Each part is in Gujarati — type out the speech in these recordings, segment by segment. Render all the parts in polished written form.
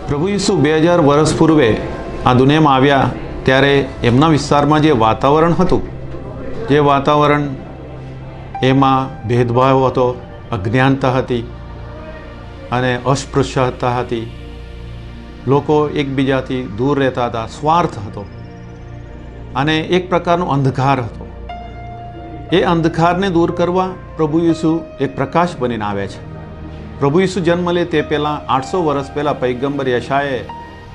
પ્રભુ ઈસુ 2000 વર્ષ પૂર્વે આ દુનિયામાં આવ્યા ત્યારે એમના વિસ્તારમાં જે વાતાવરણ હતું, જે વાતાવરણ એમાં ભેદભાવ હતો, અજ્ઞાનતા હતી અને અસ્પૃશ્યતા હતી. લોકો એકબીજાથી દૂર રહેતા હતા, સ્વાર્થ હતો અને એક પ્રકારનો અંધકાર હતો. એ અંધકારને દૂર કરવા પ્રભુ ઈસુ એક પ્રકાશ બનીને આવ્યા છે. પ્રભુ ઈસુ જન્મ લે તે પહેલાં 800 વર્ષ પહેલાં પૈગંબર યશાયાએ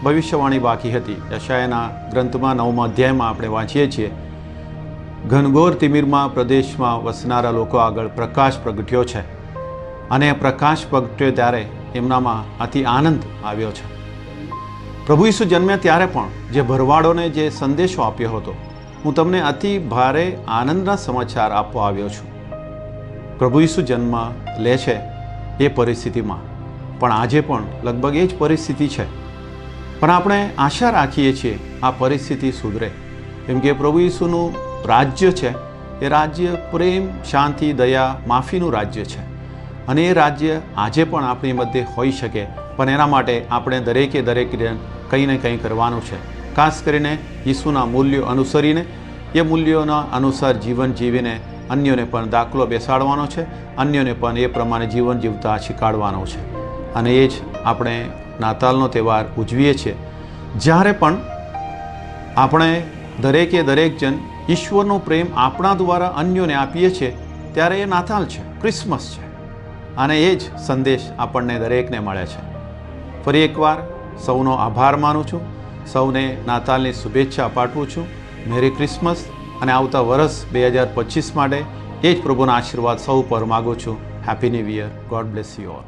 ભવિષ્યવાણી બાકી હતી. યશાયાના ગ્રંથમાં 9મા અધ્યાયમાં આપણે વાંચીએ છીએ, ઘનઘોર તિમિરમાં પ્રદેશમાં વસનારા લોકો આગળ પ્રકાશ પ્રગટ્યો છે. અને પ્રકાશ પ્રગટ્યો ત્યારે એમનામાં અતિ આનંદ આવ્યો છે. પ્રભુ ઈસુ જન્મ્યા ત્યારે પણ જે ભરવાડોને જે સંદેશો આપ્યો હતો, હું તમને અતિ ભારે આનંદના સમાચાર આપવા આવ્યો છું. પ્રભુ ઈસુ જન્મ લે છે એ પરિસ્થિતિમાં, પણ આજે પણ લગભગ એ જ પરિસ્થિતિ છે. પણ આપણે આશા રાખીએ છીએ આ પરિસ્થિતિ સુધરે, કેમ કે પ્રભુ ઈસુનું રાજ્ય છે એ રાજ્ય પ્રેમ, શાંતિ, દયા, માફીનું રાજ્ય છે. અને એ રાજ્ય આજે પણ આપણી મધ્યે હોઈ શકે, પણ એના માટે આપણે દરેકે કંઈ ને કંઈ કરવાનું છે. ખાસ કરીને ઈસુના મૂલ્યો અનુસરીને, એ મૂલ્યોના અનુસાર જીવન જીવીને અન્યોને પણ દાખલો બેસાડવાનો છે, અન્યોને પણ એ પ્રમાણે જીવન જીવતા શીખવાડવાનો છે. અને એ જ આપણે નાતાલનો તહેવાર ઉજવીએ છીએ, જ્યારે પણ આપણે દરેક જણ ઈશ્વરનો પ્રેમ આપણા દ્વારા અન્યોને આપીએ છીએ, ત્યારે એ નાતાલ છે, ક્રિસમસ છે. અને એ જ સંદેશ આપણને દરેકને મળે છે. ફરી એકવાર સૌનો આભાર માનું છું, સૌને નાતાલની શુભેચ્છા પાઠવું છું. Merry Christmas. અને આવતા વર્ષ 2025 માટે એ જ પ્રભુના આશીર્વાદ સૌ પર માગું છું. Happy new year. God bless you all.